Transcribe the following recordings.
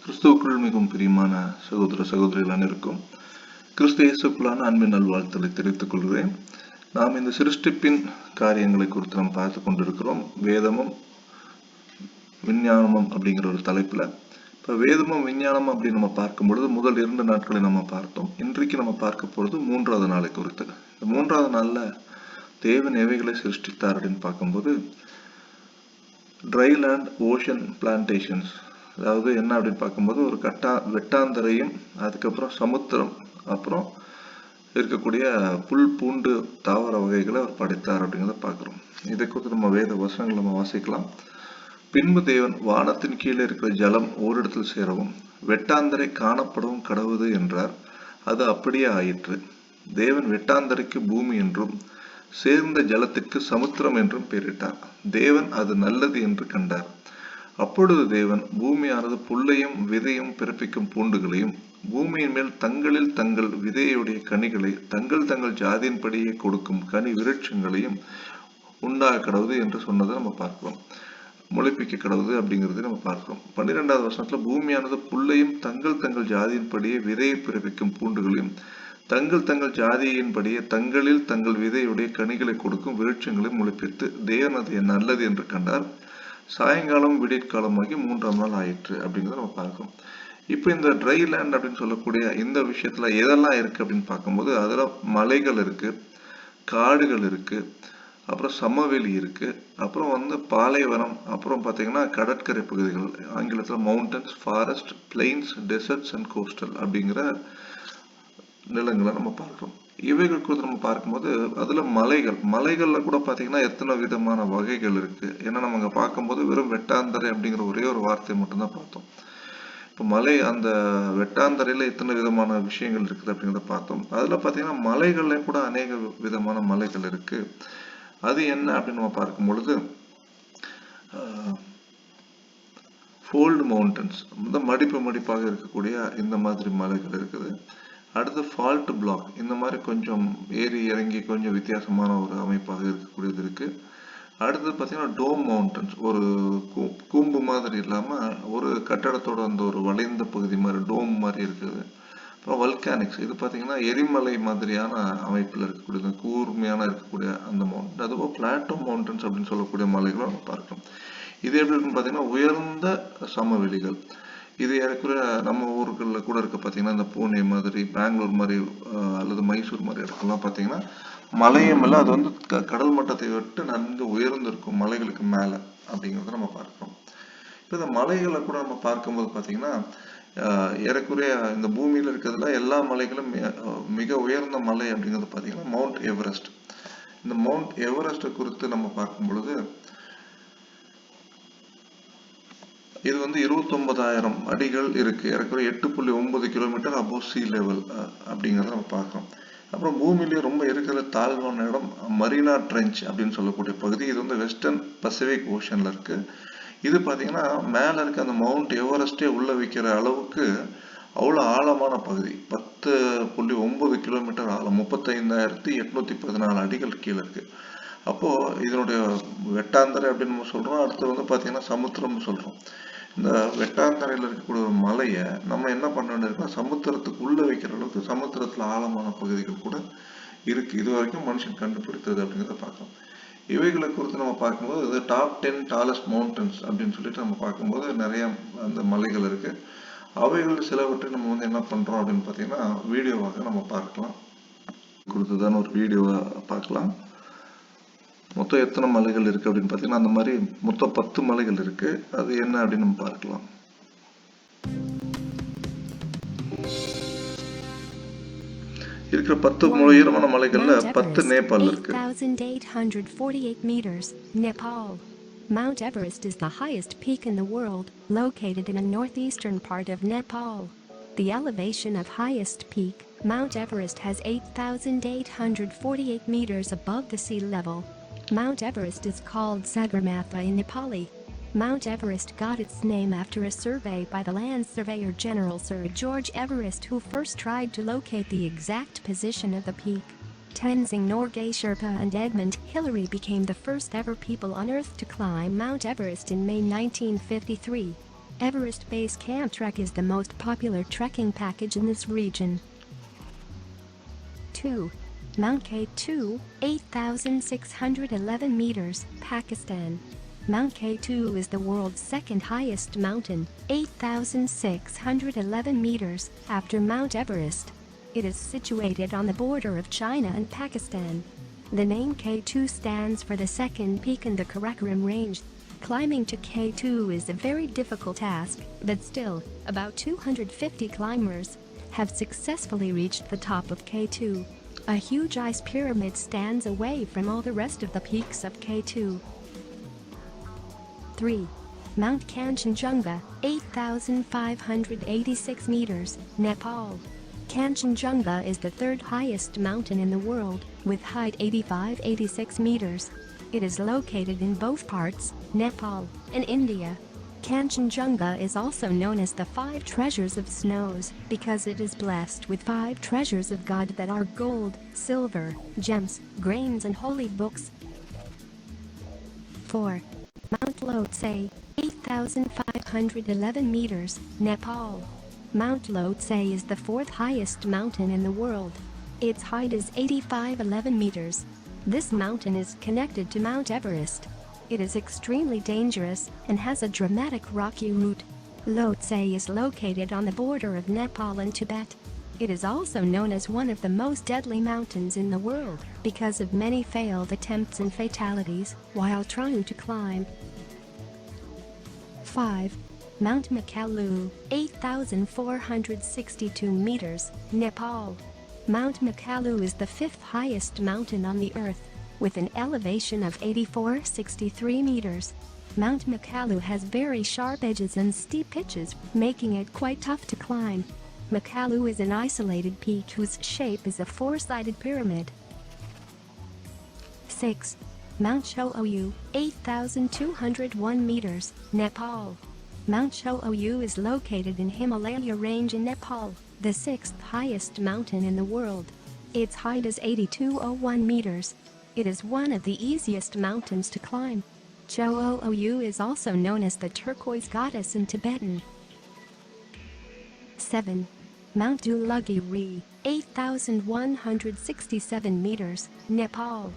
கிறிஸ்துவுக்குள் மிகவும் பிரியமான சகோதர சகோதரிகள் அனைவருக்கும் கிறிஸ்து இயேசுக்குள்ளான அன்பின் நல்வாழ்த்துக்களை தெரிவித்துக் கொள்கிறேன். நாம் இந்த சிருஷ்டிப்பின் காரியங்களை குறித்து நாம் பார்த்து கொண்டிருக்கிறோம். வேதமும் விஞ்ஞானமும் அப்படிங்கிற ஒரு தலைப்புல. இப்போ வேதமும் விஞ்ஞானமும் அப்படின்னு நம்ம பார்க்கும் பொழுது முதல் 2 நாட்களை நம்ம பார்த்தோம். இன்றைக்கு நம்ம பார்க்க போறது 3வது நாளை குறித்து. இந்த 3வது நாள்ல தேவன் எவைகளை சிருஷ்டித்தார் அப்படின்னு பார்க்கும்போது ட்ரை லேண்ட் ஓஷன் பிளான்டேஷன்ஸ், அதாவது என்ன அப்படின்னு பார்க்கும்போது ஒரு வெட்டாந்தரையும் அதுக்கப்புறம் சமுத்திரம் அப்புறம் இருக்கக்கூடிய புல் பூண்டு தாவர வகைகளை அவர் படைத்தார் அப்படிங்கிறத பார்க்குறோம். இதை குறித்து நம்ம வேத வசனங்கள் நம்ம வாசிக்கலாம். பின்பு தேவன் வானத்தின் கீழே இருக்கிற ஜலம் ஓரிடத்தில் சேரவும் வெட்டாந்தரை காணப்படவும் கடவுது என்றார். அது அப்படியே ஆயிற்று. தேவன் வெட்டாந்தரைக்கு பூமி என்றும் சேர்ந்த ஜலத்திற்கு சமுத்திரம் என்றும் பெயரிட்டார். தேவன் அது நல்லது என்று கண்டார். அப்பொழுது தேவன் பூமியானது புல்லையும் விதையும் பிறப்பிக்கும் பூண்டுகளையும் பூமியின் மேல் தங்களில் தங்கள் விதையுடைய கனிகளை தங்கள் தங்கள் ஜாதியின்படியே கொடுக்கும் கனி விருட்சங்களையும் உண்டாக கடவுது என்று சொன்னதை நம்ம பார்க்கிறோம். முளைப்பிக்க கடவுது அப்படிங்கிறத நம்ம பார்க்கிறோம். 12வது வசனத்துல பூமியானது புல்லையும் தங்கள் தங்கள் ஜாதியின்படியே விதையை பிறப்பிக்கும் பூண்டுகளையும் தங்கள் தங்கள் ஜாதியின்படியே தங்களில் தங்கள் விதையுடைய கனிகளை கொடுக்கும் விருட்சங்களையும் முளைப்பித்து தேவன் அது நல்லது என்று கண்டார். சாயங்காலம் விடியற்காலமாகி 3ஆம் நாள் ஆயிற்று அப்படிங்கிறத நம்ம பார்க்கிறோம். இப்போ இந்த ட்ரை லேண்ட் அப்படின்னு சொல்லக்கூடிய இந்த விஷயத்துல எதெல்லாம் இருக்கு அப்படின்னு பார்க்கும்போது அதுல மலைகள் இருக்கு, காடுகள் இருக்கு, அப்புறம் சமவெளி இருக்கு, அப்புறம் பாலைவனம், அப்புறம் பார்த்தீங்கன்னா கடற்கரை பகுதிகள், ஆங்கிலத்தில் mountains, forest, planes, desserts and coastal அப்படிங்கிற நிலங்களை நம்ம பார்க்கிறோம். இவைகள் குறித்து நம்ம பார்க்கும்போது அதுல மலைகள்ல கூட பாத்தீங்கன்னா எத்தனை விதமான வகைகள் இருக்கு. ஏன்னா நம்ம அங்க பார்க்கும்போது வெறும் வெட்டாந்தரை அப்படிங்கிற ஒரே ஒரு வார்த்தை மட்டும்தான் பார்த்தோம். இப்போ அந்த வெட்டாந்தரையில எத்தனை விதமான விஷயங்கள் இருக்குது அப்படிங்கிறத பார்த்தோம். அதுல பாத்தீங்கன்னா மலைகள்ல கூட அநேக விதமான மலைகள் இருக்கு. அது என்ன அப்படின்னு நம்ம பார்க்கும் பொழுது ஃபோல்டு மவுண்டன்ஸ், மடிப்பு மடிப்பாக இருக்கக்கூடிய இந்த மாதிரி மலைகள் இருக்குது. அடுத்து ஃபால்ட் பிளாக், இந்த மாதிரி கொஞ்சம் ஏறி இறங்கி கொஞ்சம் வித்தியாசமான ஒரு அமைப்பாக இருக்கக்கூடியது இருக்கு. அடுத்தது பார்த்தீங்கன்னா டோம் மவுண்டன்ஸ், ஒரு கூம்பு மாதிரி இல்லாமல் ஒரு கட்டடத்தோட ஒரு வளைந்த பகுதி மாதிரி டோம் மாதிரி இருக்குது. அப்புறம் வல்கானிக்ஸ், இது பார்த்தீங்கன்னா எரிமலை மாதிரியான அமைப்பில் இருக்கக்கூடிய கூர்மையான இருக்கக்கூடிய அந்த மவுண்டன். அதுபோல் பிளாட்டோ மவுண்டன்ஸ் அப்படின்னு சொல்லக்கூடிய மலைகளும் நம்ம பார்க்கலாம். இது எப்படி இருக்குன்னு பார்த்தீங்கன்னா உயர்ந்த சமவெளிகள். இது ஏறக்குறைய நம்ம ஊர்களில் கூட இருக்க பார்த்தீங்கன்னா இந்த பூனே மாதிரி, பெங்களூர் மாதிரி அல்லது மைசூர் மாதிரி இடத்துலாம் பார்த்தீங்கன்னா மலையும் இல்லை, அது கடல் மட்டத்தை விட்டு நன்கு உயர்ந்து இருக்கும் மலைகளுக்கு மேலே அப்படிங்கிறத நம்ம பார்க்கிறோம். இப்போ இந்த மலைகளை கூட நம்ம பார்க்கும்போது பார்த்தீங்கன்னா ஏறக்குறைய இந்த பூமியில் இருக்கிறதுல எல்லா மலைகளும் மிக உயர்ந்த மலை அப்படிங்கிறது பார்த்தீங்கன்னா மவுண்ட் எவரெஸ்ட். இந்த மவுண்ட் எவரெஸ்ட் குறித்து நம்ம பார்க்கும் பொழுது இது 29,000 அடிகள் இருக்கு. ஏறக்குறைய 8.9 கிலோமீட்டர் அபோவ் சீ லெவல் அப்படிங்கிறத நம்ம பார்க்கிறோம். அப்புறம் பூமியிலேயே ரொம்ப இருக்கிற தாழ்வான இடம் மரீனா ட்ரெஞ்ச் அப்படின்னு சொல்லக்கூடிய பகுதி. இது வெஸ்டர்ன் பசிபிக் ஓஷன்ல இருக்கு. இது பார்த்தீங்கன்னா மேல இருக்க அந்த மவுண்ட் எவரெஸ்டே உள்ள வைக்கிற அளவுக்கு அவ்வளோ ஆழமான பகுதி. 10.9 கிலோமீட்டர் ஆழம், 35,814 அடிகள் கீழே இருக்கு. அப்போ இதனுடைய வெட்டாந்தரை அப்படின்னு நம்ம சொல்றோம். அடுத்து பார்த்தீங்கன்னா சமுத்திரம்னு சொல்றோம். இந்த வெட்டாந்தரையில் இருக்கக்கூடிய ஒரு மலையை நம்ம என்ன பண்ண வேண்டியிருக்கோம், சமுத்திரத்துக்கு உள்ள வைக்கிற அளவுக்கு சமுத்திரத்துல ஆழமான பகுதிகள் கூட இருக்கு. இது வரைக்கும் மனுஷன் கண்டுபிடித்தது அப்படிங்கிறத பார்க்கலாம். இவைகளை குறித்து நம்ம பார்க்கும்போது இது டாப் 10 டாலஸ்ட் மவுண்டன்ஸ் அப்படின்னு சொல்லிட்டு நம்ம பார்க்கும்போது நிறைய அந்த மலைகள் இருக்கு. அவைகள் சிலவற்றை நம்ம என்ன பண்றோம் அப்படின்னு பார்த்தீங்கன்னா வீடியோவாக நம்ம பார்க்கலாம். கொடுத்துதான் ஒரு வீடியோவா பார்க்கலாம். மொத்தம் எத்தனை மலைகள் இருக்கு அப்படின்னு பார்த்தீங்கன்னா அந்த மாதிரி மொத்தம் 10 மலைகள் இருக்கு. அது என்ன அப்படின்னு நம்ம பார்க்கலாம். இருக்கிற 10 உயரமான மலைகள்ல 10 நேபாள் இருக்கு. 8,848 meters, Nepal. Mount Everest is the highest peak in the world, located in the northeastern part of Nepal. The elevation of highest peak, Mount Everest, has 8,848 meters above the sea level. Mount Everest is called Sagarmatha in Nepali. Mount Everest got its name after a survey by the Land Surveyor General Sir George Everest, who first tried to locate the exact position of the peak. Tenzing Norgay Sherpa and Edmund Hillary became the first ever people on Earth to climb Mount Everest in May 1953. Everest Base Camp Trek is the most popular trekking package in this region. 2. Mount K2, 8,611 meters, Pakistan. Mount K2 is the world's second highest mountain, 8,611 meters, after Mount Everest. It is situated on the border of China and Pakistan. The name K2 stands for the second peak in the Karakoram range. Climbing to K2 is a very difficult task, but still, about 250 climbers have successfully reached the top of K2. A huge ice pyramid stands away from all the rest of the peaks of K2. 3. Mount Kanchenjunga, 8,586 meters, Nepal. Kanchenjunga is the third highest mountain in the world, with height 86 meters. It is located in both parts, Nepal and India. Kanchenjunga is also known as the 5 treasures of snows because it is blessed with 5 treasures of God that are gold, silver, gems, grains and holy books. 4. Mount Lhotse, 8,511 meters, Nepal. Mount Lhotse is the 4th highest mountain in the world. Its height is 8511 meters. This mountain is connected to Mount Everest. It is extremely dangerous and has a dramatic rocky route. Lhotse is located on the border of Nepal and Tibet. It is also known as one of the most deadly mountains in the world because of many failed attempts and fatalities while trying to climb. 5. Mount Makalu, 8,462 meters, Nepal. Mount Makalu is the 5th highest mountain on the earth, with an elevation of 8,463 meters. Mount Makalu has very sharp edges and steep pitches, making it quite tough to climb. Makalu is an isolated peak whose shape is a 4-sided pyramid. 6. Mount Cho-Oyu, 8,201 meters, Nepal. Mount Cho-Oyu is located in Himalaya range in Nepal, the 6th highest mountain in the world. Its height is 8,201 meters. It is one of the easiest mountains to climb. Cho-Oyu is also known as the turquoise goddess in Tibetan. 7. Mount Dhaulagiri, 8,167 meters, Nepal.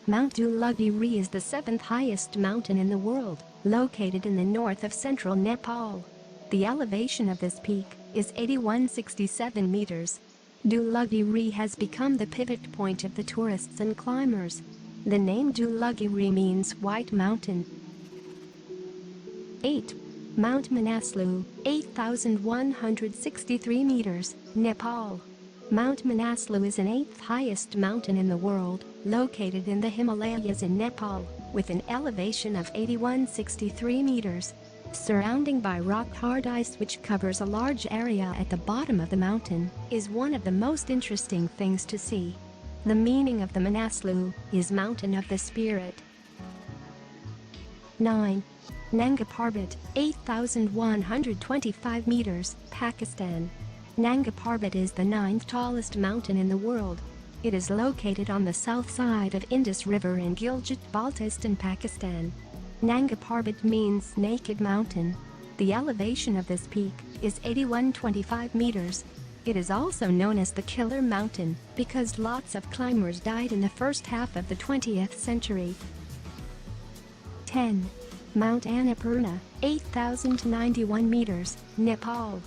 Mount Dhaulagiri is the 7th highest mountain in the world, located in the north of central Nepal. The elevation of this peak is 8,167 meters. Dhaulagiri has become the pivot point of the tourists and climbers. The name Dhaulagiri means White Mountain. 8. Mount Manaslu, 8,163 meters, Nepal. Mount Manaslu is an 8th highest mountain in the world, located in the Himalayas in Nepal, with an elevation of 8,163 meters. Surrounding by rock-hard ice which covers a large area at the bottom of the mountain, is one of the most interesting things to see. The meaning of the Manaslu is Mountain of the Spirit. 9. Nanga Parbat, 8,125 meters, Pakistan. Nanga Parbat is the 9th tallest mountain in the world. It is located on the south side of Indus River in Gilgit-Baltistan, Pakistan. Nanga Parbat means naked mountain. The elevation of this peak is 8,125 meters. It is also known as the Killer Mountain because lots of climbers died in the first half of the 20th century. 10. Mount Annapurna, 8,091 meters, Nepal.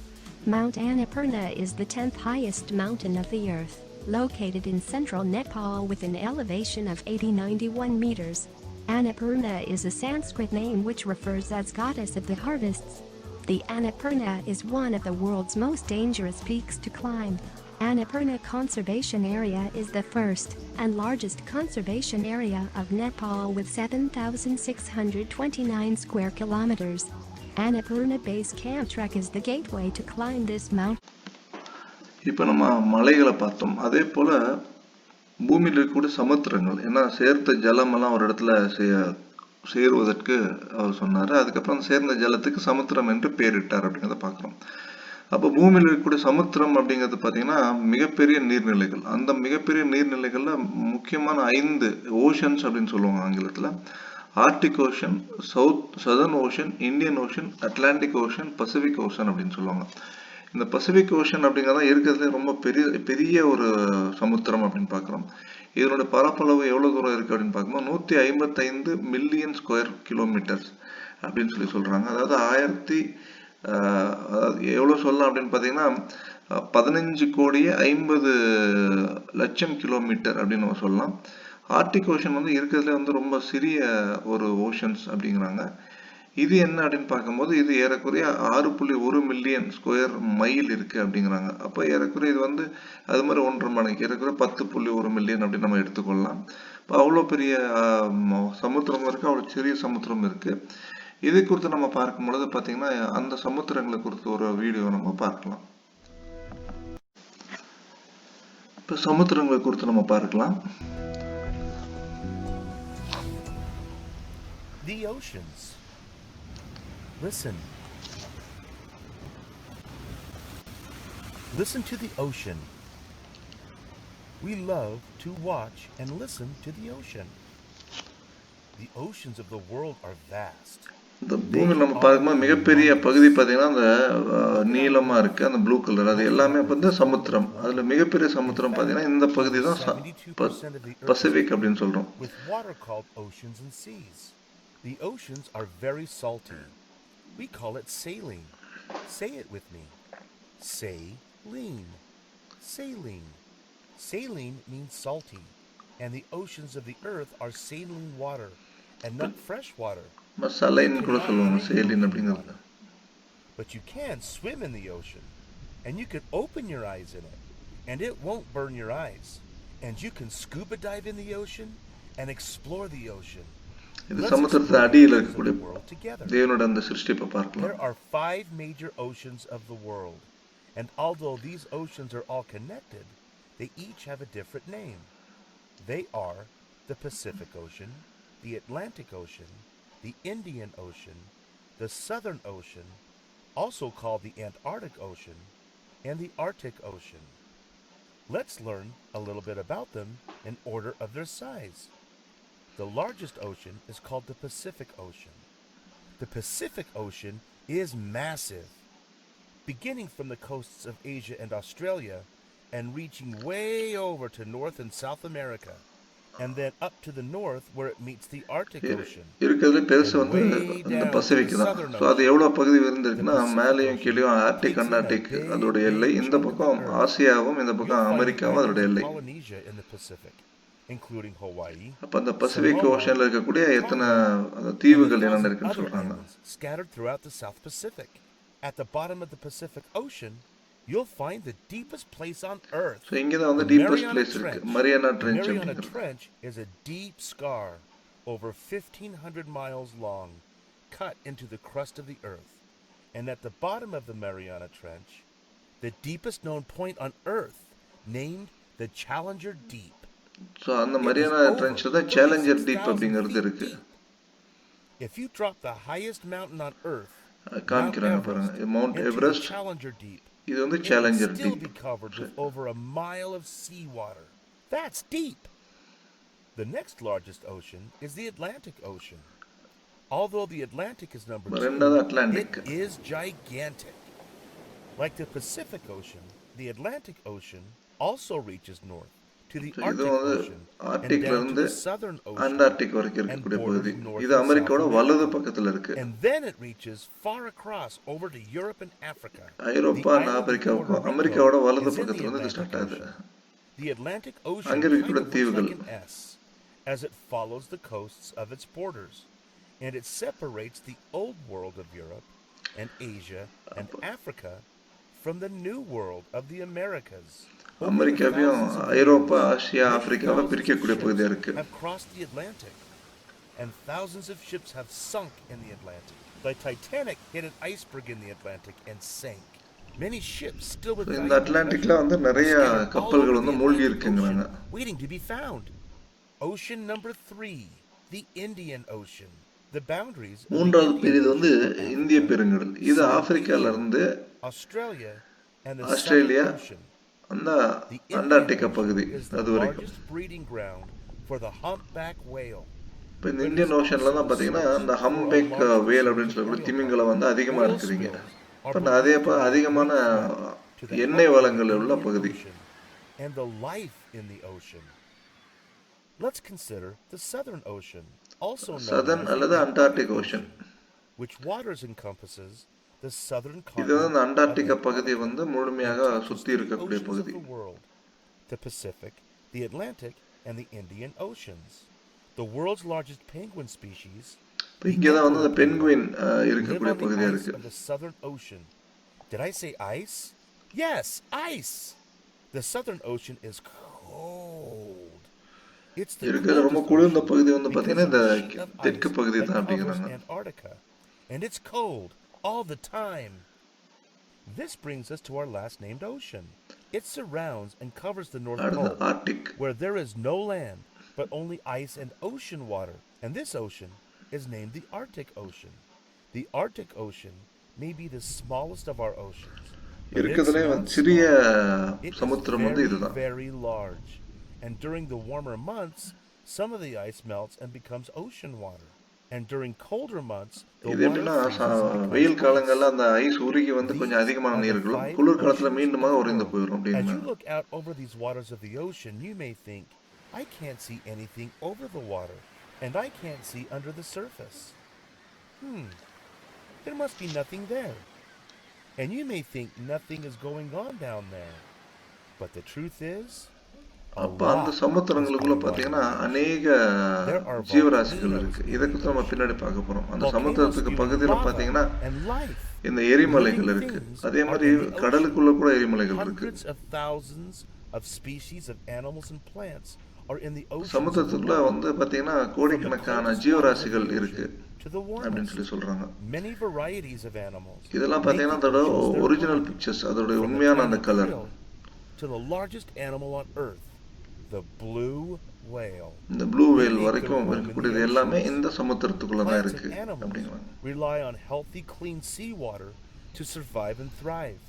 Mount Annapurna is the 10th highest mountain of the earth, located in central Nepal with an elevation of 891 meters. Annapurna is a Sanskrit name which refers as goddess of the harvests. The Annapurna is one of the world's most dangerous peaks to climb. Annapurna Conservation Area is the first and largest conservation area of Nepal with 7,629 square kilometers. Annapurna Base Camp Trek is the gateway to climb this mountain. இப்போ நம்ம மலைகளை பார்த்தோம். அதே போல பூமியில் இருக்கக்கூடிய சமுத்திரங்கள், ஏன்னா சேர்த்த ஜலமெல்லாம் ஒரு இடத்துல சேருவதற்கு அவர் சொன்னார். அதுக்கப்புறம் சேர்ந்த ஜலத்துக்கு சமுத்திரம் என்று பேரிட்டார் அப்படிங்கிறத பார்க்குறோம். அப்போ பூமியில் இருக்கக்கூடிய சமுத்திரம் அப்படிங்கிறது பார்த்தீங்கன்னா மிகப்பெரிய நீர்நிலைகள். அந்த மிகப்பெரிய நீர்நிலைகளில் முக்கியமான 5 ஓஷன்ஸ் அப்படின்னு சொல்லுவாங்க ஆங்கிலத்தில். Arctic ocean, southern ocean, Indian ocean, Atlantic ocean, Pacific ocean அப்படின்னு சொல்லுவாங்க. இந்த பசிபிக் ஓஷன் அப்படிங்கிறத இருக்கிறதுல ரொம்ப பெரிய ஒரு சமுத்திரம் அப்படின்னு பார்க்குறோம். இதனோட பரப்பளவு எவ்வளோ தூரம் இருக்குது அப்படின்னு பார்க்கும்போது 155 மில்லியன் ஸ்கொயர் கிலோமீட்டர்ஸ் அப்படின்னு சொல்கிறாங்க. அதாவது எவ்வளோ சொல்லலாம் அப்படின்னு பார்த்தீங்கன்னா 15,50,00,000 கிலோமீட்டர் அப்படின்னு நம்ம சொல்லலாம். ஆர்டிக் ஓஷன் இருக்கிறதுல ரொம்ப சிறிய ஒரு ஓஷன்ஸ் அப்படிங்கிறாங்க. இது என்ன அப்படின்னு பார்க்கும்போது இது ஏறக்குறைய 6.1 மில்லியன் ஸ்கொயர் மைல் இருக்கு அப்படிங்கிறாங்க. அப்போ ஏறக்குறைய இது அது மாதிரி 1.5 மடங்கு ஏறக்குறைய 10.1 மில்லியன் அப்படின்னு நம்ம எடுத்துக்கொள்ளலாம். இப்போ அவ்வளோ பெரிய சமுத்திரம் இருக்கு, அவ்வளோ சிறிய சமுத்திரம் இருக்கு. இதை குறித்து நம்ம பார்க்கும் பொழுது பார்த்தீங்கன்னா அந்த சமுத்திரங்களை குறித்து ஒரு வீடியோ நம்ம பார்க்கலாம். இப்போ சமுத்திரங்களை குறித்து நம்ம பார்க்கலாம். The oceans. Listen. Listen to the ocean. We love to watch and listen to the ocean. The oceans of the world are vast. இந்த பூமியில் நம்ம பார்க்கும்போது மிகப்பெரிய பகுதி பார்த்தீங்கன்னா அந்த நீளமாக இருக்குது, அந்த ப்ளூ கலர், அது எல்லாமே சமுத்திரம். அதில் மிகப்பெரிய சமுத்திரம் பார்த்தீங்கன்னா இந்த பகுதி தான் பசிபிக் அப்படின்னு சொல்கிறோம். With water called oceans and seas. The oceans are very salty. We call it saline. Say it with me. Saline. Saline. Saline means salty, and the oceans of the earth are saline water and not fresh water. மசாலைன்னு கூட சொல்லுவாங்க சேலின் அப்படிங்கிறது. But you can swim in the ocean, and you can open your eyes in it, and it won't burn your eyes. And you can scuba dive in the ocean and explore the ocean. இது சமுத்திரத்தின் அடியில் இருக்கக்கூடிய தேவனோட அந்த சிருஷ்டிப்பை பார்க்கலாம். There are 5 major oceans of the world, and although these oceans are all connected, they each have a different name. They are the Pacific Ocean, the Atlantic Ocean, the Indian Ocean, the Southern Ocean, also called the Antarctic Ocean, and the Arctic Ocean. Let's learn a little bit about them in order of their size. The largest ocean is called the Pacific Ocean. The Pacific Ocean is massive, beginning from the coasts of Asia and Australia and reaching way over to North and South America, and then up to the north where it meets the Arctic Ocean. இருக்கிறதுல பெருசு இந்த Pacific தான். So அது எவ்வளோ பகுதி இருந்திருக்குன்னா மேலேயும் கீழேயும் Arctic Antarctic அதோட எல்லை, இந்த பக்கம் ஆசியாவும் இந்த பக்கம் அமெரிக்காவும் அதோட எல்லை. Including Hawaii. அப்ப அந்த பசிபிக் ஓஷன்ல இருக்கக்கூடிய எத்தனை தீவுகள் என்னென்ன இருக்குன்னு சொல்றாங்க. Scattered throughout the South Pacific. At the bottom of the Pacific Ocean, you'll find the deepest place on earth. So இங்க தான் deepest place இருக்கு. Mariana Trench. Mariana Trench is a deep scar over 1,500 miles long, cut into the crust of the earth. And at the bottom of the Mariana Trench, the deepest known point on earth, named the Challenger Deep. So அந்த Mariana ட்ரென்ச்ல தான் challenger deep அப்படிங்கிறது இருக்கு. If you drop the highest mountain on earth, காமிக்கறாங்க பாருங்க, mount Everest, இது challenger deep, be covered with over a mile of seawater. That's deep. The next largest ocean is the Atlantic Ocean. Although the Atlantic is number 2, it is gigantic. Like the Pacific Ocean, the Atlantic Ocean also reaches north to the Arctic Ocean and down to the Southern Ocean Antarctic வரைக்கும் இருக்கக்கூடிய பகுதி. இது அமெரிக்காவோட வலது பக்கத்துல இருக்கு. And then it reaches far across over to Europe and Africa. ஐரோப்பா ஆப்பிரிக்காவுக்கு அமெரிக்காவோட வலது பக்கத்துல இது ஸ்டார்ட் ஆகுது. The Atlantic Ocean அங்க இருக்கக்கூடிய தீவுகள் as it follows the coasts of its borders, and it separates the old world of Europe and Asia and Africa from the new world of the Americas. அமெரிக்காவையும் ஐரோப்பா, ஆசியா, ஆப்பிரிக்காவை பிரிக்கக்கூடிய பகுதியா இருக்கு. Have crossed the Atlantic, and thousands of ships have sunk in the Atlantic. The Titanic hit an iceberg in the Atlantic and sank. Many ships still with இந்த அட்லாண்டிக்ல நிறைய கப்பல்கள் மூழ்கி இருக்குங்கறாங்க. Waiting to be found. Ocean number 3, the Indian Ocean. The boundaries. மூன்றாவது பெரியது இந்திய பெருங்கடல். இது ஆப்பிரிக்கால இருந்து Australia and the Australia Ocean. அந்த அண்டார்டிகா பகுதி அது வரைக்கும். Breeding ground for the humpback whale. இப்போ இந்த but it இந்தியன் is ஓஷன்ல also தான் the பார்த்தீங்கன்னா source இந்த for a humpback large whale percentage அப்படின்னு of சொல்லக்கூடிய oil திமிங்கலம் வந்து அதிகமாக Oil இருக்குதுங்க. spills are இப்போ அதே believed to be a அதிகமான great threat to the எண்ணெய் health of the வளங்கள் உள்ள Indian பகுதி. Ocean and the life in the ocean. Let's consider the Southern Ocean, also known southern as the அல்லது Antarctic Antarctic Ocean, ocean. which waters encompasses the southern இது வந்து continent இந்த of Antarctica பகுதியை Antarctica வந்து and முழுமையாக touches சுற்றி 3 இருக்கக்கூடிய oceans of பகுதி. the world: the Pacific, the Atlantic, and the Indian Oceans. The world's largest penguin species, இப்போ the இங்கே தான் வந்து emperor இந்த penguin, பென்குயின் live இருக்கக்கூடிய on the பகுதியாக ice இருக்கு. of the Southern Ocean. Did I say ice? Yes, ice! The Southern Ocean is cold. It's the இருக்கிறது ரொம்ப coldest குளிர்ந்த ocean பகுதி வந்து because பார்த்தீங்கன்னா of இந்த the sheet of தெற்கு ice பகுதி that தான் covers அப்படிங்கிறாங்க. Antarctica. And it's cold all the time. This brings us to our last named ocean. It surrounds and covers the North அடுத்து Pole, Arctic. where there is no land, but only ice and ocean water. And this ocean is named the Arctic Ocean. The Arctic Ocean may be the smallest of our oceans, but it's இருக்கிறதுலே not சிறிய small. It is சமுத்திரம் வந்து very, இதுதான். very large. And during the warmer months, some of the ice melts and becomes ocean water. And during colder months, the இது water எப்படின்னா freezes and வெயில் becomes காலங்கள்ல ice. அந்த ice உருகி வந்து கொஞ்சம் These அதிகமான are the நீர் இருக்கும், 5 குளிர் காலத்துல oceans of மீண்டுமாக the உறைந்து world. போயிடும் As you அப்படின்னாங்க. look out over these waters of the ocean, you may think, I can't see anything over the water, and I can't see under the surface. There must be nothing there. And you may think nothing is going on down there. But the truth is, a அப்ப அந்த lot is சமுத்திரங்களுக்குள்ள going on in பார்த்தீங்கன்னா the ocean. அநேக There are ஜீவராசிகள் volcanoes இருக்கு. in இதை the குறித்து நம்ம ocean. பின்னாடி பார்க்க போறோம். அந்த Volcanoes சமுத்திரத்துக்கு spewing பகுதியில் lava பார்த்தீங்கன்னா and life. இந்த Living எரிமலைகள் இருக்கு. things அதே are மாதிரி in the ocean. கடலுக்குள்ள கூட எரிமலைகள் இருக்கு. Hundreds of thousands of species of animals and plants are in the oceans of the சமுத்திரத்துக்குள்ள world. வந்து பார்த்தீங்கன்னா From the கோடிக்கணக்கான coldest waters of ஜீவராசிகள் the இருக்கு ocean to the அப்படின்னு warmest. சொல்றாங்க. Many varieties of animals இதெல்லாம் make பார்த்தீங்கன்னா the அதோட oceans their original home. Pictures, அதோட From the உண்மையான அந்த tiny colour. krill to the largest animal on earth, the blue whale. இந்த blue They whale make their வரைக்கும் home in இருக்கக்கூடியது the எல்லாமே oceans. இந்த சமுத்திரத்துக்குள்ள தான் Plants இருக்கு and animals அப்படிங்கிறாங்க. rely on healthy, clean seawater to survive and thrive.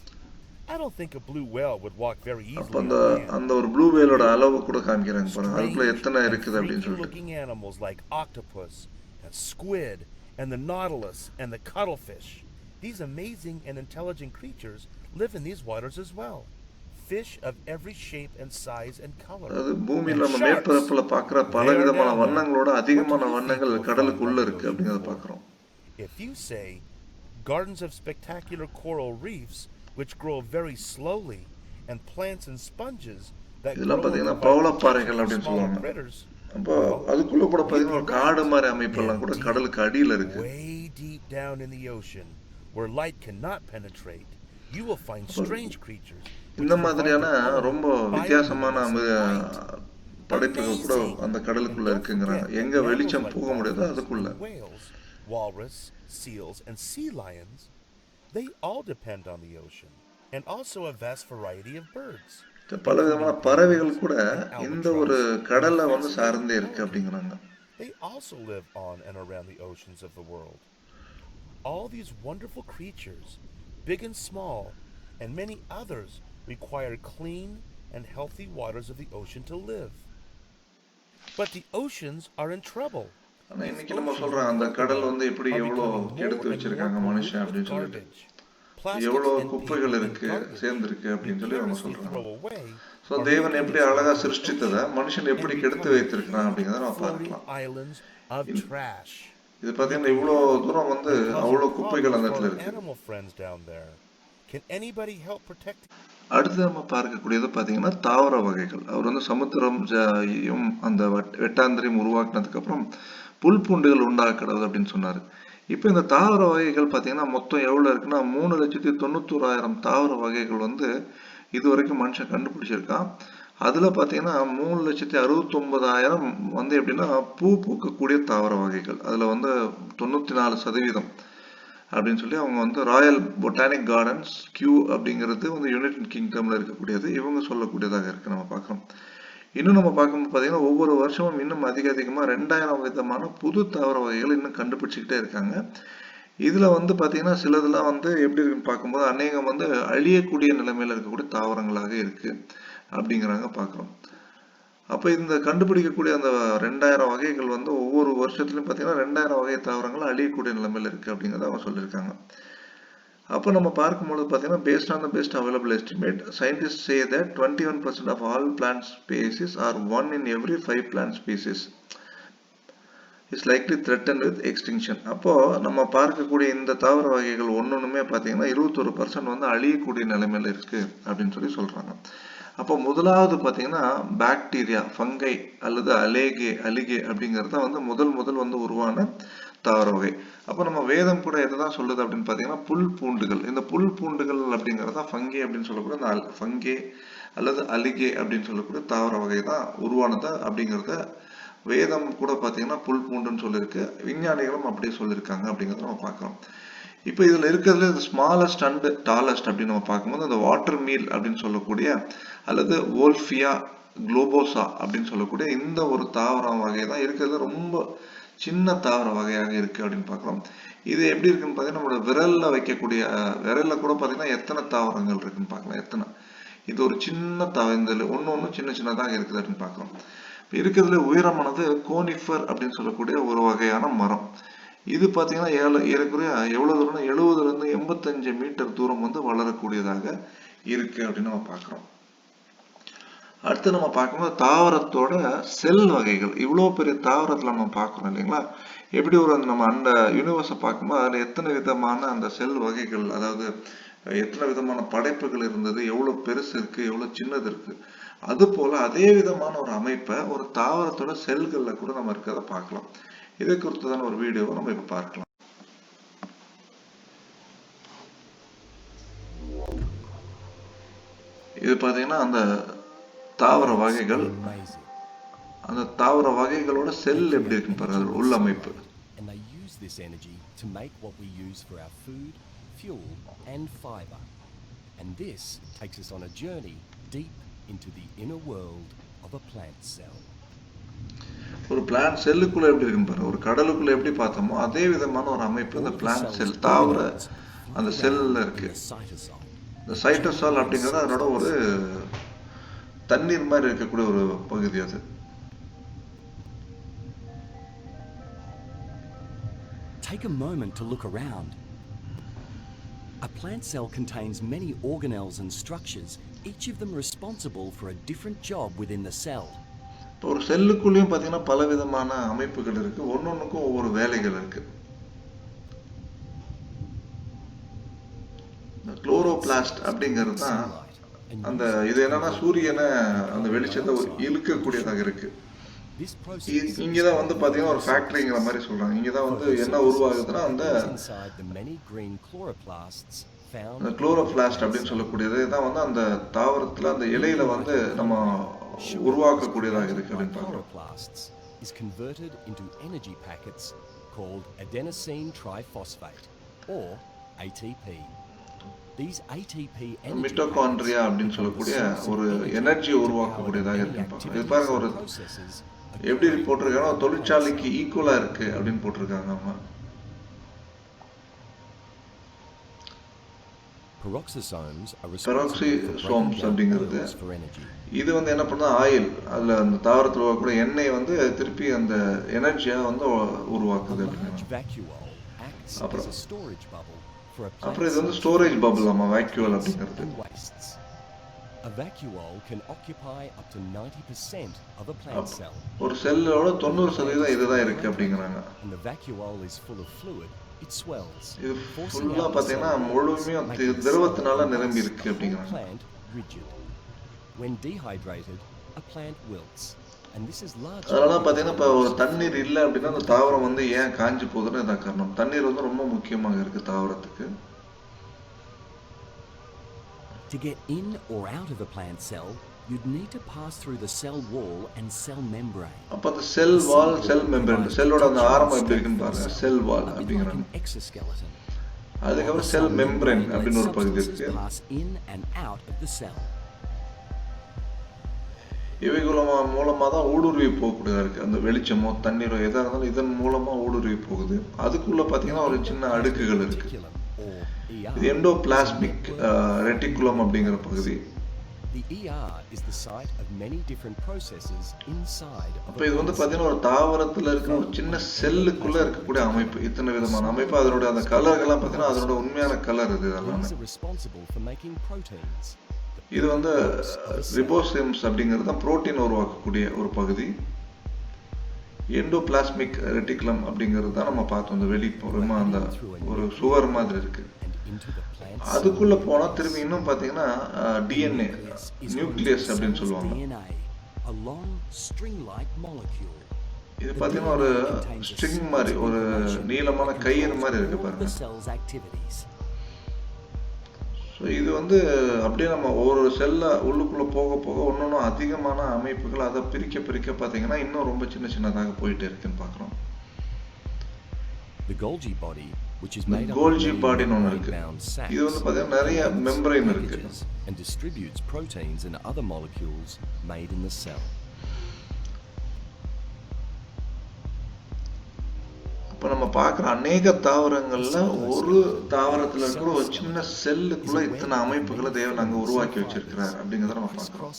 I don't think a blue whale would walk very அப்ப easily on அந்த land. அந்த ஒரு ப்ளூ வேலோட அளவு கூட காமிக்கிறாங்க பாருங்க, அதுக்குள்ள Strange எத்தனை and இருக்குது அப்படின்னு freaky சொல்லிட்டு. looking animals like octopus and squid and the nautilus and the cuttlefish. These amazing and intelligent creatures live in these waters as well. Fish of every shape and size and color. அதாவது பூமியில் And நம்ம sharks, மேற்பரப்புல பார்க்குற பல they are விதமான down there. வண்ணங்களோட What அதிகமான do you think வண்ணங்கள் you'll find கடலுக்குள்ள on the இருக்கு ocean அப்படிங்கிறத floor? பார்க்குறோம். If you say gardens of spectacular coral reefs which grow very slowly and plants and sponges that grow இதெல்லாம் and பார்த்தீங்கன்னா provide பவளப்பாறைகள் protection for அப்படின்னு smaller சொல்லுவாங்க. critters, அப்போ அதுக்குள்ள கூட பார்த்தீங்கன்னா ஒரு காடு மாதிரி அமைப்பெல்லாம் கூட And கடலுக்கு அடியில் இருக்கு. way deep down in the ocean where light cannot penetrate, you will find strange creatures which இந்த provide மாதிரியான their own ரொம்ப வித்தியாசமான bioluminescent light. படைப்புகள் கூட அந்த And கடலுக்குள்ள don't இருக்குங்கிறாங்க. forget that எங்க mammals வெளிச்சம் like போக முடியாதோ dolphins அதுக்குள்ள. and whales, walrus, seals, and sea lions, they all depend on the ocean, and also a vast variety of birds. பல விதமான பறவைகள் கூட and இந்த ஒரு albatross, கடலை and வந்து சார்ந்தே இருக்கு fascinating அப்படிங்கிறாங்க. They also live on and around the oceans of the world. All these wonderful creatures, big and small, and many others, require clean and healthy waters of the ocean to live. But the oceans are in trouble. ஆனா இன்னைக்கு நம்ம சொல்றோம் அந்த கடல் வந்து எப்படி Are எவ்வளோ becoming more கெடுத்து and வச்சிருக்காங்க more மனுஷன் polluted அப்படின்னு with சொல்லிட்டு, garbage. Plastics எவ்வளோ and குப்பைகள் paper and இருக்கு garbage. சேர்ந்துருக்கு அப்படின்னு சொல்லி அவங்க Carelessly சொல்றாங்க. throw away ஸோ are தேவன் making எப்படி its way அழகா to the சிருஷ்டித்ததை ocean மனுஷன் எப்படி and கெடுத்து becoming வைத்திருக்கிறான் huge அப்படிங்கிறத நம்ம floating பார்க்கலாம். islands of trash. இது பார்த்தீங்கன்னா இவ்வளோ தூரம் வந்து அவ்வளோ குப்பைகள் அந்த இடத்துல இருக்கு. Animal friends down there. Can anybody help protect? அடுத்து நம்ம பார்க்கக்கூடியது பார்த்தீங்கன்னா தாவர வகைகள். அவர் வந்து சமுத்திரம் அந்த வெட்டாந்திரியும் உருவாக்குனதுக்கு அப்புறம் புல் பூண்டுகள் உண்டாக்குறது அப்படின்னு சொன்னாரு. இப்போ இந்த தாவர வகைகள் பார்த்தீங்கன்னா மொத்தம் எவ்வளோ இருக்குன்னா 3,91,000 தாவர வகைகள் வந்து இது வரைக்கும் மனுஷன் கண்டுபிடிச்சிருக்கான். அதில் பார்த்தீங்கன்னா 3,69,000 வந்து எப்படின்னா பூ பூக்கக்கூடிய தாவர வகைகள். அதில் வந்து 94% அப்படின்னு சொல்லி அவங்க வந்து ராயல் பொட்டானிக் கார்டன்ஸ் கியூ அப்படிங்கிறது வந்து யுனைடெட் கிங்டம்ல இருக்கக்கூடியது, இவங்க சொல்லக்கூடியதாக இருக்கு நம்ம பார்க்குறோம். இன்னும் நம்ம பார்க்கும்போது பார்த்தீங்கன்னா ஒவ்வொரு வருஷமும் இன்னும் அதிகமாக 2000 விதமான புது தாவர வகைகள் இன்னும் கண்டுபிடிச்சிக்கிட்டே இருக்காங்க. இதில் வந்து பார்த்தீங்கன்னா சிலதெல்லாம் வந்து எப்படி இருக்குன்னு பார்க்கும்போது அநேகம் வந்து அழியக்கூடிய நிலைமையில் இருக்கக்கூடிய தாவரங்களாக இருக்கு அப்படிங்கிறாங்க பார்க்குறோம். அப்போ இந்த கண்டுபிடிக்கக்கூடிய அந்த 2000 வகைகள் வந்து ஒவ்வொரு வருஷத்துலையும் பார்த்தீங்கன்னா 2000 வகை தாவரங்கள் அழியக்கூடிய நிலைமையில் இருக்குது அப்படிங்கிறத அவங்க சொல்லியிருக்காங்க. அப்போ நம்ம பார்க்கும்போது பார்த்தீங்கன்னா based on the best available estimate, scientists say that 21% of all plant species are one in every 5 plant species is likely threatened with extinction. அப்போ நம்ம பார்க்கக்கூடிய இந்த தாவர வகைகள் ஒன்னொன்றுமே பார்த்தீங்கன்னா 21% வந்து அழியக்கூடிய நிலைமையில இருக்கு அப்படின்னு சொல்றாங்க. அப்போ முதலாவது பார்த்தீங்கன்னா பாக்டீரியா, ஃபங்கை அல்லது அலிகே அப்படிங்கிறது தான் வந்து முதல் வந்து உருவான தாவர வகை. அப்போ நம்ம வேதம் கூட எதுதான் சொல்லுது அப்படின்னு பார்த்தீங்கன்னா புல் பூண்டுகள். இந்த புல் பூண்டுகள் அப்படிங்கிறது தான் ஃபங்கை அப்படின்னு சொல்லக்கூடிய அந்த ஃபங்கை அல்லது அலிகே அப்படின்னு சொல்லக்கூடிய தாவர வகை தான் உருவானது அப்படிங்கிறத வேதம் கூட பார்த்தீங்கன்னா புல் பூண்டுன்னு சொல்லியிருக்கு, விஞ்ஞானிகளும் அப்படியே சொல்லியிருக்காங்க அப்படிங்கிறத நம்ம பார்க்கலாம். இப்போ இதில் இருக்கிறதுல இந்த ஸ்மாலஸ்ட் அண்ட் டாலஸ்ட் அப்படின்னு நம்ம பார்க்கும்போது அந்த வாட்டர் மீல் அப்படின்னு சொல்லக்கூடிய அல்லது ஓல்ஃபியா குளோபோசா அப்படின்னு சொல்லக்கூடிய இந்த ஒரு தாவர வகை தான் இருக்கிறதுல ரொம்ப சின்ன தாவர வகையாக இருக்கு அப்படின்னு பார்க்கலாம். இது எப்படி இருக்குன்னு பார்த்தீங்கன்னா நம்மளோட விரல்ல வைக்கக்கூடிய விரல்ல கூட பார்த்தீங்கன்னா எத்தனை தாவரங்கள் இருக்குன்னு பார்க்கலாம். எத்தனை இது ஒரு சின்ன இந்த ஒன்று சின்னதாக இருக்குது அப்படின்னு பார்க்கலாம். இருக்கிறதுல உயரமானது கோனிஃபர் அப்படின்னு சொல்லக்கூடிய ஒரு வகையான மரம். இது பார்த்தீங்கன்னா ஏறக்குறைய எவ்வளவு தூரம் 70 to 85 மீட்டர் தூரம் வந்து வளரக்கூடியதாக இருக்கு அப்படின்னு நம்ம பார்க்குறோம். அடுத்து நம்ம பார்க்கும்போது தாவரத்தோட செல் வகைகள். இவ்வளோ பெரிய தாவரத்தில் நம்ம பார்க்குறோம் இல்லைங்களா, எப்படி ஒரு நம்ம அந்த யூனிவர்ஸை பார்க்கும்போது அதில் எத்தனை விதமான அந்த செல் வகைகள், அதாவது எத்தனை விதமான படைப்புகள் இருந்தது, எவ்வளோ பெருசு இருக்கு, எவ்வளோ சின்னது இருக்கு, அது போல அதே விதமான ஒரு அமைப்பை ஒரு தாவரத்தோட செல்கள்ல கூட நம்ம இருக்கிறத பார்க்கலாம். இதை குறித்துதான ஒரு வீடியோவை நம்ம இப்ப பார்க்கலாம். இது பாத்தீங்கன்னா அந்த தாவர வகைகள், அந்த தாவர வகைகளோட செல் எப்படி இருக்குன்னு பாருங்க, அதோட உள்ளமைப்பு. And they use this energy to make what we use for our food, fuel and fiber. And this takes us on a journey deep into the inner world of a plant cell. ஒரு plant செல்லுக்குள்ள எப்படி இருக்குன்னு பாருங்க, ஒரு கடலுக்குள்ள எப்படி பார்த்தோமோ அதே விதமான ஒரு அமைப்பு அந்த பிளான்ட் செல் தாவர அந்த செல்ல இருக்கு. இந்த சைட்டோசால் அப்படிங்கிறது அதனோட ஒரு தண்ணீர் மாதிரி இருக்கக்கூடிய ஒரு பகுதி. அது Take a moment to look around. A plant cell contains many organelles and structures, each of them responsible for a different job within the cell. ஒரு செல்லுக்குள்ளேயும் பார்த்தீங்கன்னா பல விதமான அமைப்புகள் இருக்கு, ஒன்னொன்னுக்கும் ஒவ்வொரு வேலைகள் இருக்கு. இந்த குளோரோபிளாஸ்ட் அப்படிங்கிறது தான் அந்த இது என்னன்னா சூரியனை அந்த வெளிச்சத்தை இழுக்கக்கூடியதாக இருக்கு. இங்கதான் வந்து பாத்தீங்கன்னா ஒரு ஃபேக்டரிங்கிற மாதிரி சொல்றாங்க. இங்கதான் வந்து என்ன உருவாகுதுன்னா அந்த குளோரோபிளாஸ்ட் அப்படின்னு சொல்லக்கூடியது தான் வந்து அந்த தாவரத்துல அந்த இலையில வந்து நம்ம உருவாக்கக்கூடியதாக இருக்கு அப்படின்னு பார்க்கிறோம். is converted into energy packets called adenosine triphosphate or ATP. These ATP மிட்டோகாண்ட்ரியா அப்படின்னு சொல்லக்கூடிய ஒரு எனர்ஜி உருவாக்கக்கூடியதாக இருக்கு. இது பாருங்க, ஒரு எப்படி போட்டிருக்காங்க, தொழிற்சாலைக்கு ஈக்குவலா இருக்கு அப்படின்னு போட்டிருக்காங்க அவங்க. Peroxisomes அப்படிங்கிறது இது வந்து என்ன பண்ணா ஆயில், அதுல அந்த தாவரத்தில் உருவாக்கக்கூடிய எண்ணெய் வந்து திருப்பி அந்த எனர்ஜியா வந்து உருவாக்குது. அப்புறம் இது வந்து ஸ்டோரேஜ் பபிள், நம்ம வேக்யூவல் அப்படிங்கிறது. A vacuole can occupy up to 90% of a plant cell. ஒரு செல்லோட 90% இதுதான் இருக்கு அப்படிங்கறாங்க. And the vacuole is full of fluid. It swells. இது ஃபுல்லா பாத்தீங்கன்னா முழுமையா திரவத்தினால நிரம்பி இருக்கு அப்படிங்கறாங்க. Plant rigid. When dehydrated, a plant wilts. And this is largely அதனால பாத்தீங்கன்னா இப்ப ஒரு தண்ணீர் இல்ல அப்படினா அந்த தாவரம் வந்து ஏன் காஞ்சி போகுதுன்னு இதான் காரணம். தண்ணீர் வந்து ரொம்ப முக்கியமாக இருக்கு தாவரத்துக்கு. To get in or out of a plant cell, you'd need to pass through the cell wall and cell membrane. அப்ப அந்த செல் வால், செல் மெம்பரேன், செல்லோட அந்த ஆரம்பம் எப்படி இருக்குன்னு பாருங்க. செல் வால் அப்படிங்கறாங்க. Exoskeleton. அதுக்கப்புறம் செல் மெம்பரேன் அப்படின ஒரு பகுதி இருக்கு. Pass in and out of the cell. இவைகள் மூலமா தான் ஊடுருவி போகக்கூடியதா இருக்கு. அந்த வெளிச்சமோ தண்ணீரோ எதா இருந்தாலும் இதன் மூலமா ஊடுருவி போகுது. அதுக்குள்ள பாத்தீங்கன்னா ஒரு சின்ன அடுக்குகள் இருக்கு. இது எண்டோபிளாஸ்மிக் ரெட்டிகுலம் அப்படிங்கிற பகுதி. The ER is the site of many different processes inside of அப்ப a இது வந்து plant பாத்தீங்கன்னா ஒரு தாவரத்துல இருக்கிற ஒரு சின்ன செல்லுக்குள்ள இருக்கக்கூடிய அமைப்பு, இத்தனை விதமான அமைப்பு. அதனுடைய அந்த கலர்கள்லாம் பாத்தீங்கன்னா அதனோட உண்மையான கலர் இது எல்லாமே. These are responsible for making proteins. இது வந்து ரிபோசோம்ஸ் அப்படிங்கிறது தான் புரோட்டீன் உருவாக்கக்கூடிய ஒரு பகுதி. எண்டோபிளாஸ்மிக் ரெட்டிகுலம் அப்படிங்கிறது தான் நம்ம பார்த்தோம், அந்த வெளிப்புறமா அந்த ஒரு சுவர் மாதிரி இருக்கு. அதுக்குள்ள போனா திரும்பி இன்னும் பாத்தீங்கன்னா டிஎன்ஏ, நியூக்ளியஸ் அப்படின்னு சொல்லுவாங்க. இது பாத்தீங்கன்னா ஒரு ஸ்ட்ரிங் மாதிரி, ஒரு நீளமான கயிறு மாதிரி இருக்கு பாருங்க. ஸோ இது வந்து அப்படியே நம்ம ஒவ்வொரு செல்ல உள்ளுக்குள்ள போக போக ஒன்னொன்னும் அதிகமான அமைப்புகள், அதை பிரிக்க பிரிக்க பாத்தீங்கன்னா இன்னும் ரொம்ப சின்ன சின்னதாக போயிட்டே இருக்குன்னு பாக்குறோம். கோல்ஜி பாடின்னு ஒன்று இருக்கு. இது வந்து பாத்தீங்கன்னா நிறைய மெம்பரைன் இருக்கு. And distributes proteins and other molecules made in the cell. இப்போ நம்ம பார்க்குற அநேக தாவரங்கள்ல ஒரு தாவரத்தில் இருக்கிற ஒரு சின்ன செல்லுக்குள்ள இத்தனை அமைப்புகளை தேவன் அங்கே உருவாக்கி வச்சிருக்கிறார் அப்படிங்கிறத நம்ம பார்க்குறோம்.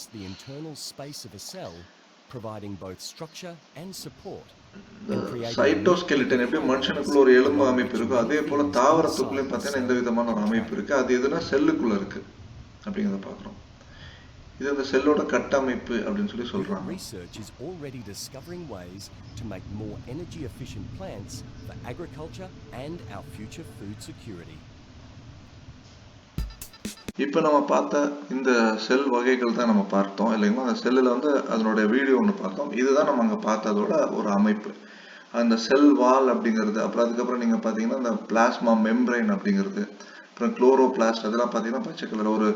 சைட்டோஸ்கெலிட்டன் எப்படி மனுஷனுக்குள்ள ஒரு எலும்பு அமைப்பு இருக்கோ, அதே போல தாவரத்துக்குள்ளேயும் பார்த்தீங்கன்னா இந்த விதமான ஒரு அமைப்பு இருக்கு. அது எதுனா செல்லுக்குள்ள இருக்கு அப்படிங்கிறத பார்க்குறோம். இது அந்த செல்லோட கட்டமைப்பு அப்படின்னு சொல்லி சொல்றாங்க. Research is already discovering ways to make more energy efficient plants for agriculture and our future food security. இப்போ நம்ம பார்த்த இந்த செல் வகைகள் தான் நம்ம பார்த்தோம் இல்லைங்களா. அந்த செல்லில் வந்து அதனுடைய வீடியோ ஒன்று பார்த்தோம். இதுதான் நம்ம அங்கே பார்த்ததோட ஒரு அமைப்பு, அந்த செல் வால் அப்படிங்கிறது. அப்புறம் அதுக்கப்புறம் நீங்கள் பார்த்தீங்கன்னா இந்த பிளாஸ்மா மெம்பரைன் அப்படிங்கிறது, அப்புறம் குளோரோபிளாஸ்ட், அதெல்லாம் பார்த்தீங்கன்னா பச்சை கலர், ஒரு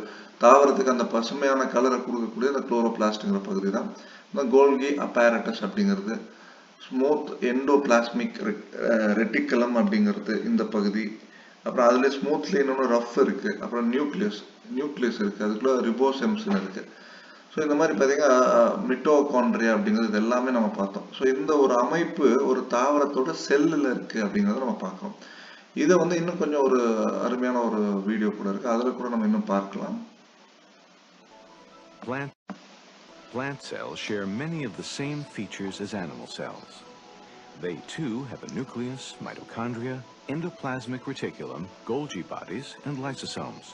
தாவரத்துக்கு அந்த பசுமையான கலரை கொடுக்கக்கூடிய அந்த குளோரோபிளாஸ்ட்ங்கிற பகுதி தான். இந்த கோல்கி அப்பேரட்டஸ் அப்படிங்கிறது, ஸ்மூத் எண்டோபிளாஸ்மிக் ரெட்டிகுலம் அப்படிங்கிறது இந்த பகுதி. அப்புறம் அதுல ஸ்மூத்ல இன்னொன்று ரஃப் இருக்கு. அப்புறம் நியூக்ளியஸ் இருக்கு, அதுக்குள்ள ரிபோசோம்ஸ் இருக்கு. ஸோ இந்த மாதிரி பார்த்தீங்கன்னா மிட்டோகாண்ட்ரியா அப்படிங்கிறது இது எல்லாமே நம்ம பார்த்தோம். ஸோ இந்த ஒரு அமைப்பு ஒரு தாவரத்தோட செல்லில் இருக்கு அப்படிங்கிறத நம்ம பார்க்கறோம். இதை வந்து இன்னும் கொஞ்சம் ஒரு அருமையான ஒரு வீடியோ கூட இருக்கு, அதில் கூட நம்ம இன்னும் பார்க்கலாம். Plant cells share many of the same features as animal cells. They too have a nucleus, mitochondria, endoplasmic reticulum, Golgi bodies, and lysosomes.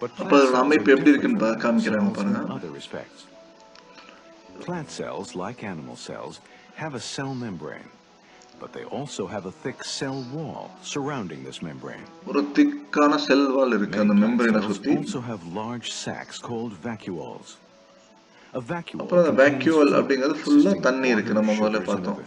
But plant cells are different from cells in other respects. Plant cells, like animal cells, have a cell membrane, but they also have a thick cell wall surrounding this membrane. ஒரு திக்கான செல் வால் இருக்கு அந்த மெம்பரேனை சுத்தி. They also have large sacs called vacuoles. A vacuole அப்புறம் அந்த vacuole அப்படிங்கிறது ஃபுல்லா தண்ணி இருக்கு, நம்ம முதல்ல பார்த்தோம்.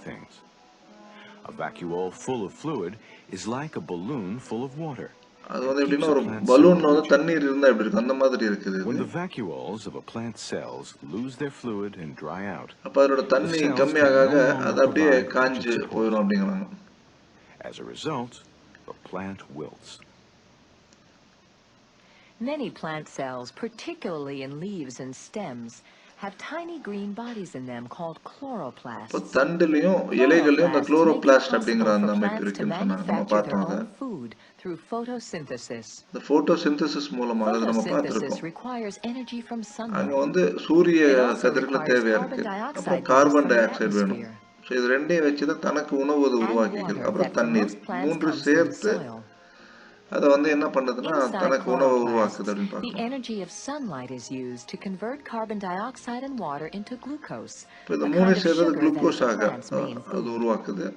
A vacuole full of fluid is like a balloon full of water. அது வந்து எப்படின்னா ஒரு பலூன்ல வந்து தண்ணீர் இருந்தா எப்படி இருக்கு அந்த மாதிரி இருக்குது. When the vacuoles of a plant cells lose their fluid and dry out, அப்ப அதோட தண்ணி கம்மியாக அது அப்படியே காஞ்சு போயிடும் அப்படிங்கறாங்க. As a result, the plant wilts. Many plant cells, particularly in leaves and stems, have tiny green bodies in them called chloroplasts. இப்ப தண்டுலயும் இலைகள்லயும் அந்த குளோரோபிளாஸ்ட் அப்படிங்கற அந்த அமைப்பு இருக்குன்னு சொன்னாங்க, நம்ம பார்த்தோம் அத. Through photosynthesis. The photosynthesis மூலமாக அதை நம்ம பார்த்திருக்கோம். Requires energy from sunlight. அங்க வந்து சூரிய கதிர்கள் தேவையா இருக்கு, அப்புறம் கார்பன் டை ஆக்சைடு வேணும். சோ இது ரெண்டையும் வச்சு தான் தனக்கு உணவு உருவாக்கிக்கிறது. அப்புறம் தண்ணீர், மூன்று சேர்த்து அது வந்து என்ன பண்ணுதுன்னா தனக்கு உணவு உருவாக்குது அப்படின்னு பார்க்கணும். The energy of sunlight is used to convert carbon dioxide and water into glucose. இப்போ இந்த மூணு சேர்த்து குளுக்கோஸாக அது உருவாக்குது.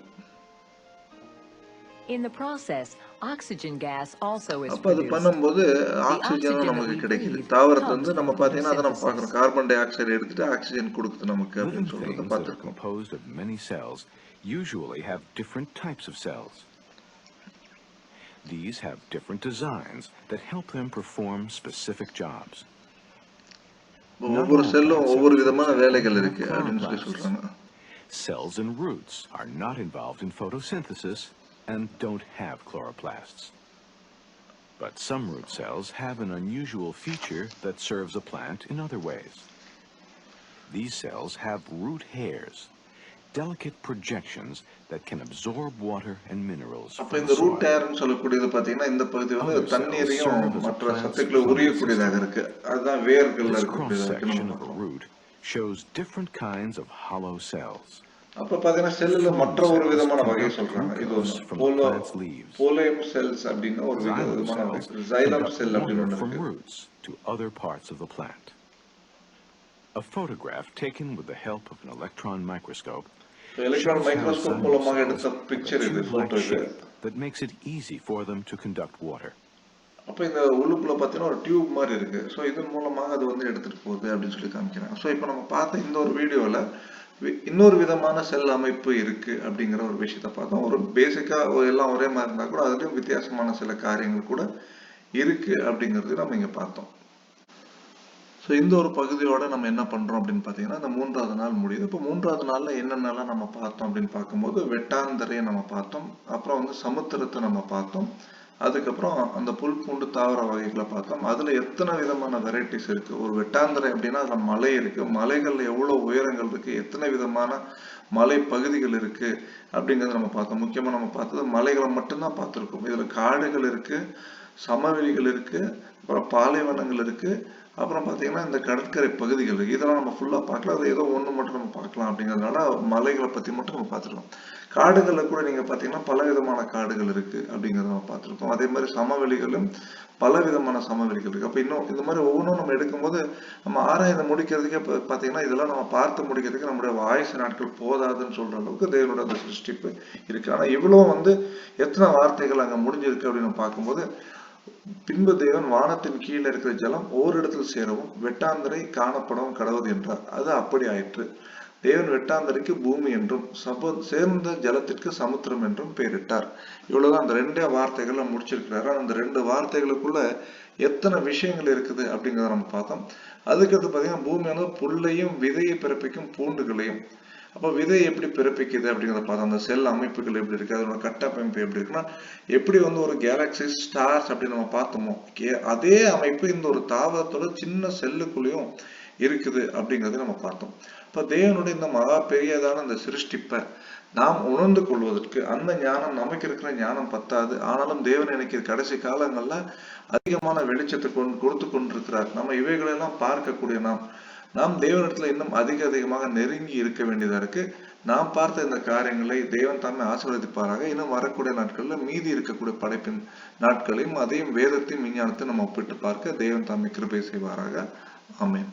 In the process, oxygen gas also is அப்ப அது பண்ணும்போது ஆக்ஸிஜன் நமக்கு கிடைக்குது. தாவரத்துல இருந்து நம்ம பாத்தீங்கன்னா அத நம்ம பார்க்கறோம், கார்பன் டை ஆக்சைடு எடுத்துட்டு ஆக்ஸிஜன் கொடுக்குது நமக்கு அப்படின்னு சொல்றத பார்த்திருக்கோம். Composed of many cells usually have different types of cells. These have different designs that help them perform specific jobs. ஒவ்வொரு செல்லும் ஒவ்வொரு விதமான வேலைகள் இருக்கு அப்படின்னு சொல்றாங்க. Cells and roots are not involved in photosynthesis and don't have chloroplasts. But some root cells have an unusual feature that serves a plant in other ways. These cells have root hairs. delicate projections that can absorb water and minerals அப்ப from இந்த the root soil. ஏர்னு சொல்லக்கூடியது பாத்தீங்கன்னா இந்த பகுதி வந்து Other cells தண்ணீரையும் serve as a மற்ற plant's சத்துக்களை plumbing உரியக்கூடியதாக system. இருக்கு. அதுதான் வேர்கள்ல This இருக்கக்கூடியதா இருக்குன்னு cross-section நம்ம of a பார்க்கலாம். root shows different kinds of hollow cells. அப்ப பாத்தீங்கன்னா செல்லுல Food மற்ற ஒரு cells விதமான வகையை conduct சொல்றாங்க. இது glucose ஒண்ணு from the plant's leaves. Phloem cells அப்படின்னு ஒரு Xylem விதமான வகை cells இருக்கு. xylem conduct செல் அப்படின்னு water ஒண்ணு from இருக்கு. roots to other parts of the plant. A photograph taken with the help of an electron microscope electron shows how microscope xylem மூலமாக cells எடுத்த have a பிக்சர் இது, tube-like photo இது. shape that makes it easy for them to conduct water. அப்ப இந்த உள்ளுக்குள்ள பாத்தீங்கன்னா ஒரு tube மாதிரி இருக்கு. சோ இதன் மூலமாக அது வந்து எடுத்துட்டு போகுது அப்படின்னு சொல்லி காமிக்கிறாங்க. சோ இப்போ நம்ம பார்த்த இந்த ஒரு வீடியோல இன்னொரு விதமான செல் அமைப்பு இருக்கு அப்படிங்கிற ஒரு விஷயத்த பார்த்தோம். ஒரு பேசிக்கா எல்லாம் ஒரே மாதிரி இருந்தா கூட அதுலயும் வித்தியாசமான சில காரியங்கள் கூட இருக்கு அப்படிங்கிறது நம்ம இங்க பார்த்தோம். ஸோ இந்த ஒரு பகுதியோட நம்ம என்ன பண்றோம் அப்படின்னு பார்த்தீங்கன்னா இந்த 3வது நாள் முடியுது. இப்போ 3வது நாள்ல என்னென்னலாம் நம்ம பார்த்தோம் அப்படின்னு பார்க்கும்போது வெட்டாந்தரையை நம்ம பார்த்தோம், அப்புறம் வந்து சமுத்திரத்தை நம்ம பார்த்தோம், அதுக்கப்புறம் அந்த புல் பூண்டு தாவர வகைகளை பார்த்தோம். அதுல எத்தனை விதமான வெரைட்டிஸ் இருக்கு. ஒரு வெட்டாந்தரை அப்படின்னா அதுல மலை இருக்கு, மலைகள்ல எவ்வளவு உயரங்கள் இருக்கு, எத்தனை விதமான மலை பகுதிகள் இருக்கு அப்படிங்கறத நம்ம பார்த்தோம். முக்கியமா நம்ம பார்த்தது மலைகளை மட்டும்தான் பார்த்திருக்கோம். இதுல காடுகள் இருக்கு, சமவெளிகள் இருக்கு, அப்புறம் பாலைவனங்கள் இருக்கு, அப்புறம் பாத்தீங்கன்னா இந்த கடற்கரை பகுதிகள் இருக்கு. இதெல்லாம் நம்ம ஃபுல்லா பார்க்கல, அது ஏதோ ஒண்ணு மட்டும் நம்ம பார்க்கலாம் அப்படிங்கறதுனால மலைகளை பத்தி மட்டும் நம்ம பார்த்துருக்கோம். காடுகள்ல கூட நீங்க பாத்தீங்கன்னா பல விதமான காடுகள் இருக்கு அப்படிங்கறத நம்ம பார்த்திருக்கோம். அதே மாதிரி சமவெளிகளும் பல விதமான சமவெளிகள் இருக்கு. அப்ப இன்னும் இந்த மாதிரி ஒவ்வொன்றும் நம்ம எடுக்கும்போது நம்ம ஆராய்ந்து முடிக்கிறதுக்கே பாத்தீங்கன்னா இதெல்லாம் நம்ம பார்த்து முடிக்கிறதுக்கு நம்முடைய ஆயுசு நாட்கள் போதாதுன்னு சொல்ற அளவுக்கு தேவனோட அந்த சிருஷ்டிப்பு இருக்கு. ஆனா இவ்வளவு வந்து எத்தனை வார்த்தைகள் அங்க முடிஞ்சிருக்கு அப்படின்னு பார்க்கும்போது, பின்பு தேவன் வானத்தின் கீழே இருக்கிற ஜலம் ஓரிடத்தில் சேரவும் வெட்டாந்தரை காணப்படவும் கடவுது என்றார். அது அப்படி ஆயிற்று. தேவன் வெட்டாந்தரைக்கு பூமி என்றும் சேர்ந்த ஜலத்திற்கு சமுத்திரம் என்றும் பெயரிட்டார். இவ்வளவுதான் அந்த 2 வார்த்தைகளை முடிச்சிருக்கிறாரு. அந்த 2 வார்த்தைகளுக்குள்ள எத்தனை விஷயங்கள் இருக்குது அப்படிங்கிறத நம்ம பார்த்தோம். அதுக்கடுத்து பாத்தீங்கன்னா பூமியானது புல்லையும் விதையை பிறப்பிக்கும் பூண்டுகளையும், அப்ப விதை எப்படி பிறப்பிக்குது அப்படிங்கிறத பார்த்தோம். அந்த செல் அமைப்புகள் எப்படி இருக்கு, அதோட கட்டமைப்பு எப்படி இருக்குன்னா, எப்படி வந்து ஒரு கேலக்சி ஸ்டார்ஸ் அப்படின்னு நம்ம பார்த்தோமோ அதே அமைப்பு இந்த ஒரு தாவரத்தோட சின்ன செல்லுக்குள்ளேயும் இருக்குது அப்படிங்கறத நம்ம பார்த்தோம். இப்ப தேவனுடைய இந்த மகா பெரியதான அந்த சிருஷ்டிப்பை நாம் உணர்ந்து கொள்வதற்கு அந்த ஞானம் நமக்கு இருக்கிற ஞானம் பத்தாது. ஆனாலும் தேவன் எனக்கு கடைசி காலங்கள்ல அதிகமான வெளிச்சத்தை கொடுத்து கொண்டிருக்கிறார். நம்ம இவைகளெல்லாம் பார்க்கக்கூடிய நாம் தேவனிடத்துல இன்னும் அதிகமாக நெருங்கி இருக்க வேண்டியதா இருக்கு. நாம் பார்த்த இந்த காரியங்களை தேவன் தாமே ஆசீர்வதிப்பாராக. இன்னும் வரக்கூடிய நாட்கள்ல மீதி இருக்கக்கூடிய படைப்பின் நாட்களையும் அதையும் வேதத்தையும் விஞ்ஞானத்தையும் நம்ம ஒப்பிட்டு பார்க்க தேவன் தாமே கிருபை செய்வாராக. ஆமென்.